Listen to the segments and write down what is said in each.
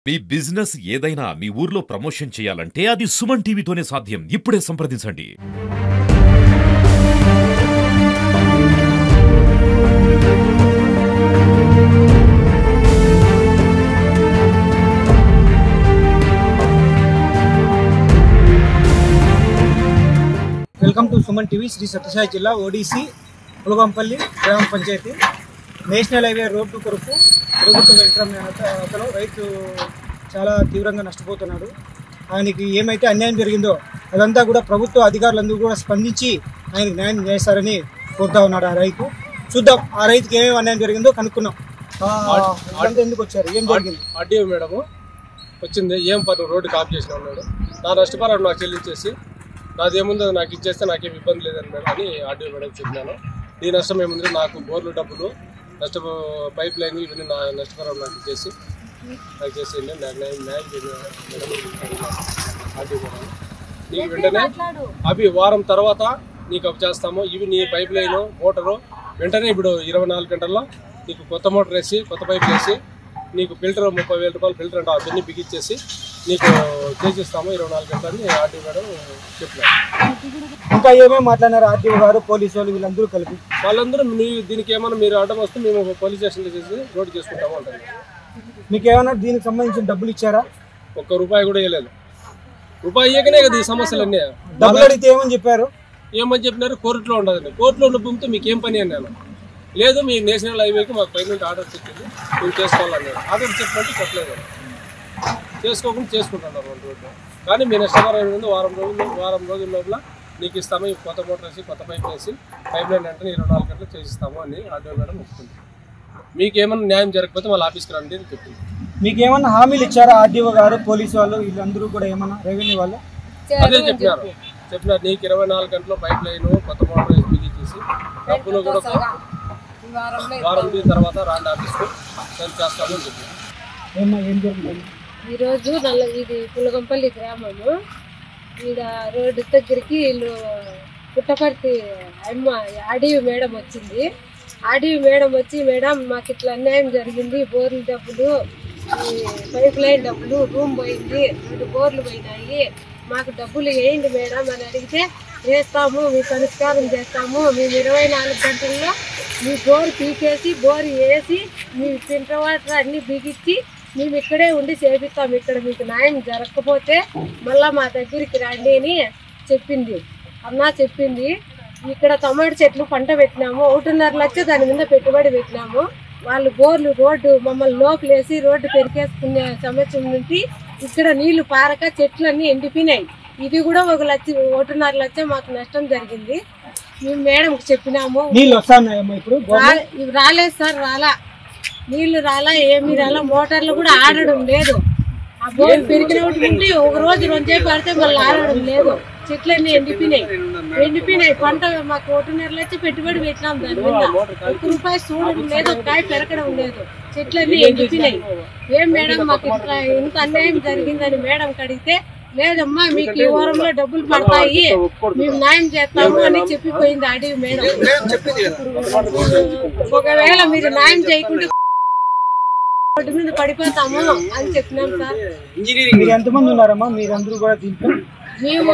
మీ business ఏదైనా మీ ఊర్లో promotion చేయాలంటే అది సుమన్ టీవీతోనే సాధ్యం. ఇప్పుడే సంప్రదించండి. Welcome to Suman TV. Sri Sathyasai జిల్లా ఓడిసి పులగంపల్లి గ్రామ పంచాయతీ నేషనల్ హైవే రోడ్డు కొరకు ప్రభుత్వ వెంకటరమణ రైతు చాలా తీవ్రంగా నష్టపోతున్నాడు. ఆయనకి ఏమైతే అన్యాయం జరిగిందో అదంతా కూడా ప్రభుత్వ అధికారులందరూ కూడా స్పందించి ఆయనకు న్యాయం చేస్తారని కోరుతా ఉన్నాడు ఆ రైతు. చూద్దాం ఆ రైతుకి ఏమేమి అన్యాయం జరిగిందో కనుక్కున్నాం. ఎందుకు వచ్చారు, ఏం జరిగింది? ఆర్డీఓ మేడము వచ్చింది, ఏం పని రోడ్డు కాప్ చేసిన ఉన్నాడు, నా నష్టపరం నాకు చెల్లించేసి నాదేముందో నాకు ఇచ్చేస్తే నాకేం ఇబ్బంది లేదని మేడం అని ఆర్డీఓ మేడం చెప్పినాను. ఈ నష్టం ఏముంది, నాకు బోర్లు డబ్బులు పైప్ లైన్ ఇవన్నీ నా నష్టపరం నాకు ఇచ్చేసి నాకు చేసేయండి, నాకు న్యాయం చేయండి మేడం ఆర్డీఓ మేడం. నీకు వెంటనే అవి వారం తర్వాత నీకు అవి చేస్తాము. ఇవి నీ పైప్ లైన్ మోటరు వెంటనే ఇప్పుడు 24 గంటల్లో నీకు కొత్త మోటార్ వేసి కొత్త పైప్ వేసి నీకు ఫిల్టర్ 30,000 రూపాయలు ఫిల్టర్ అంటే అవన్నీ బిగించేసి నీకు చేసిస్తాము 24 గంటలని ఆర్డీఓ మేడం చెప్పినారు. ఇంకా ఏమేమి మాట్లాడినారు ఆర్డీఓ గారు, పోలీసు వాళ్ళు వీళ్ళందరూ కలిపి? వాళ్ళందరూ దీనికి ఏమైనా మీరు అడ్డం వస్తే మేము పోలీస్ స్టేషన్లో చేసి రోడ్డు చేసుకుంటాము అంటారు. మీకు ఏమైనా దీనికి సంబంధించిన డబ్బులు ఇచ్చారా? ఒక్క రూపాయి కూడా ఇవ్వలేదు. రూపాయి ఇవ్వకనే కదా ఈ సమస్యలన్నీ. డబ్బులు అడిగితే ఏమని చెప్పారు? ఏమని చెప్పినారు, కోర్టులో ఉండదండి. కోర్టులో ఉన్న భూమితో మీకు ఏం పని అన్నాను. లేదు మీ నేషనల్ హైవేకి మాకు పై నుండి ఆర్డర్ చెప్పింది, మేము చేసుకోవాలన్నారు. ఆర్డర్ చెప్పినట్టు చెప్పలేదు, చేసుకోకుండా చేసుకుంటున్నారు వాళ్ళు రోడ్డు. కానీ మీ నష్టపరం ముందు వారం రోజుల లోపల నీకు ఇస్తాము, ఈ కొత్త మోటార్ వేసి కొత్త పైప్ వేసి పైప్ లైన్ అంటే 24 గంటలు చేసిస్తాము అని ఆర్డర్ మేడం ఒప్పుకుంది. మీకు ఏమన్నా న్యాయం జరగకపోతే వాళ్ళ ఆఫీస్కి రండి అని చెప్పింది. మీకు ఏమన్నా హామీలు ఇచ్చారా ఆర్డీఓ గారు, పోలీసు వాళ్ళు వీళ్ళందరూ కూడా? ఏమన్నా రెవెన్యూ వాళ్ళు అదే చెప్పినారు నీకు 24 గంటలు పైప్ లైన్ కొత్త మోటార్ వేసి బిగించేసి డబ్బులు కూడా వారం రోజుల తర్వాత రాండి ఆఫీస్కు సెండ్ చేస్తాము అని చెప్పినారు. ఈరోజు ఇది పులగంపల్లి గ్రామము. ఈడ రోడ్డు దగ్గరికి వీళ్ళు పుట్టపర్తి అమ్మ ఆర్డీఓ మేడం వచ్చింది. ఆర్డీఓ మేడం వచ్చి, మేడం మాకు ఇట్లా అన్యాయం జరిగింది, బోర్లు డబ్బులు, పైప్ లైన్ డబ్బులు, రూమ్ పోయింది, 2 బోర్లు పోయినాయి, మాకు డబ్బులు వేయండి మేడం అని అడిగితే, వేస్తాము, మీ పరిష్కారం చేస్తాము, మేము 24 గంటల్లో మీ బోరు పీకేసి బోరు వేసి మీ ఫిల్టర్ వాటర్ అన్నీ బిగించి మేము ఇక్కడే ఉండి చేపిస్తాం, ఇక్కడ మీకు న్యాయం జరగకపోతే మళ్ళీ మా దగ్గరికి రండి అని చెప్పింది. అన్నా చెప్పింది. ఇక్కడ టమాటా చెట్లు పంట పెట్టినాము, 1.5 లక్ష దాని మీద పెట్టుబడి పెట్టినాము. వాళ్ళు బోర్లు రోడ్డు మమ్మల్ని లోపలేసి రోడ్డు పెరికేసుకునే సమస్య నుండి ఇక్కడ నీళ్లు పారక చెట్లన్నీ ఎండిపోయినాయి. ఇది కూడా 1.5 లక్ష మాకు నష్టం జరిగింది. మేము మేడంకి చెప్పినాము. ఇవి రాలేదు సార్, నీళ్లు రాలా, ఏమీ రాలా, మోటార్లు కూడా ఆడడం లేదు. ఆ బోర్డు పెరిగినటువంటి ఒక రోజు 2 సేపు పడితే మళ్ళీ ఆడడం లేదు. చెట్లన్నీ ఎండిపోయినాయి. పంట మాకు 1.5 లక్ష పెట్టుబడి పెట్టినాం, దాని మీద 1 రూపాయి చూడడం లేదు, కాయ పెరగడం లేదు, చెట్లన్నీ ఎండిపోయినాయి. ఏం మేడం మాకు ఇట్లా ఇంత అన్యాయం జరిగిందని మేడం అడిగితే, లేదమ్మా మీకు ఈ వారంలో డబ్బులు పడతాయి, మేము న్యాయం చేస్తాము అని చెప్పిపోయింది ఆర్డీఓ మేడం. ఒకవేళ మీరు న్యాయం చేయకుంటే రోడ్డు మీద పడిపోతాము అని చెప్పినాం సార్. ఎంతమంది ఉన్నారమ్మా మీరందరూ కూడా దీంట్లో? మేము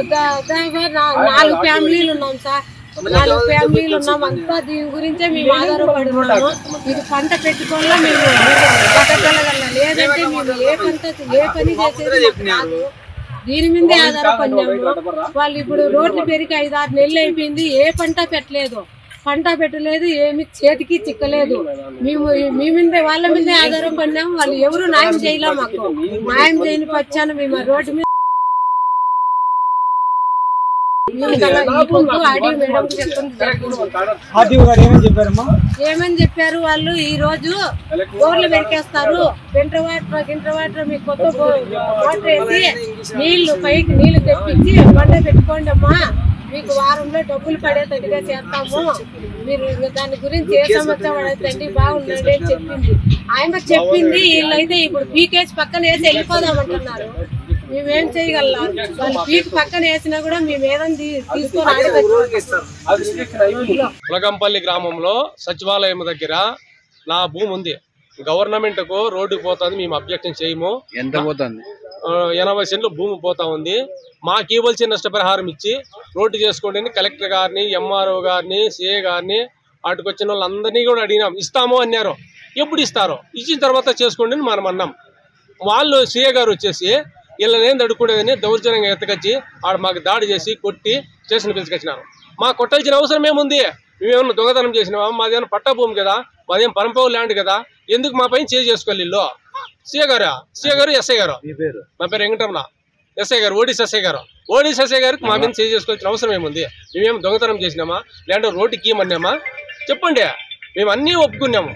4 ఫ్యామిలీలు ఉన్నాం సార్, 4 ఫ్యామిలీలు ఉన్నాం. అంతా దీని గురించే మేము ఆధారపడి ఉన్నాము. ఇది పంట పెట్టుకోవాలా మేము బతకగలగల, లేదంటే మేము ఏ పని చేసేది కాదు, దీని మీదే ఆధారపడినాము. వాళ్ళు ఇప్పుడు రోడ్లు పెరిగి 5-6 నెలలు అయిపోయింది, ఏ పంట పెట్టలేదు, ఏమి చేతికి చిక్కలేదు. మేము వాళ్ళ మీదే ఆధారపడినాము. వాళ్ళు ఎవరు న్యాయం చేయలే, మాకు న్యాయం చేయని పచ్చాను మేము ఆ రోడ్డు మీద. ఏమని చెప్పారు వాళ్ళు, ఈ రోజు బోర్లు పెరికేస్తారు, గింటర్ వాటర్ మీకు కొత్త మోటార్ వేసి నీళ్లు తెప్పించి పంట పెట్టుకోండి అమ్మా, మీకు వారంలో డబ్బులు పడేటట్టుగా చేస్తాము, మీరు దాని గురించి ఏ సమస్య పడద్దండి, బాగుండండి అని చెప్పింది. ఆయన చెప్పింది. వీళ్ళైతే ఇప్పుడు పీకేసి పక్కన వేసి వెళ్ళిపోదామంటున్నారు. మేమేం చేయగలం? వాళ్ళు పీక్ పక్కన వేసినా కూడా మేము ఏదైనా తీసుకొని పులగంపల్లి గ్రామంలో సచివాలయం దగ్గర నా భూమి ఉంది. గవర్నమెంట్కు రోడ్డుకు పోతుంది, మేము అబ్జెక్షన్ చేయము. ఎంత పోతుంది? 80 సెంట్లు భూమి పోతా ఉంది. మాకు ఇవ్వాల్సిన నష్టపరిహారం ఇచ్చి రోడ్డు చేసుకోండి అని కలెక్టర్ గారిని, ఎంఆర్ఓ గారిని, సిఏ గారిని, వాటికి వచ్చిన వాళ్ళందరినీ కూడా అడిగినాం. ఇస్తాము అన్నారు. ఎప్పుడు ఇస్తారో ఇచ్చిన తర్వాత చేసుకోండి అని మనం అన్నాం. వాళ్ళు సిఏ గారు వచ్చేసి వీళ్ళనేం అడుక్కునేదని దౌర్జన్యంగా ఎత్తకొచ్చి ఆడ మాకు దాడి చేసి కొట్టి స్టేషన్ పిలుచుకొచ్చినారు. మాకు కొట్టాల్సిన అవసరం ఏముంది? మేమేమన్నా దొంగతనం చేసినామా? మాదేమన్నా పట్టా భూమి కదా, మాదేం పరంపవ ల్యాండ్ కదా, ఎందుకు మా పైన చేసుకోవాలి వీళ్ళు? సిఏ గారు ఎస్ఐ గారు, నా పేరు వెంకటరమణ, ఎస్ఐ గారు, ఓడిసి ఎస్ఐ గారికి మా మీద చేసుకోవాల్సిన అవసరం ఏముంది? మేమేం దొంగతనం చేసినామా? లేదంటే రోడ్డుకి ఇవ్వమన్నామా? చెప్పండి. మేము అన్నీ ఒప్పుకున్నాము.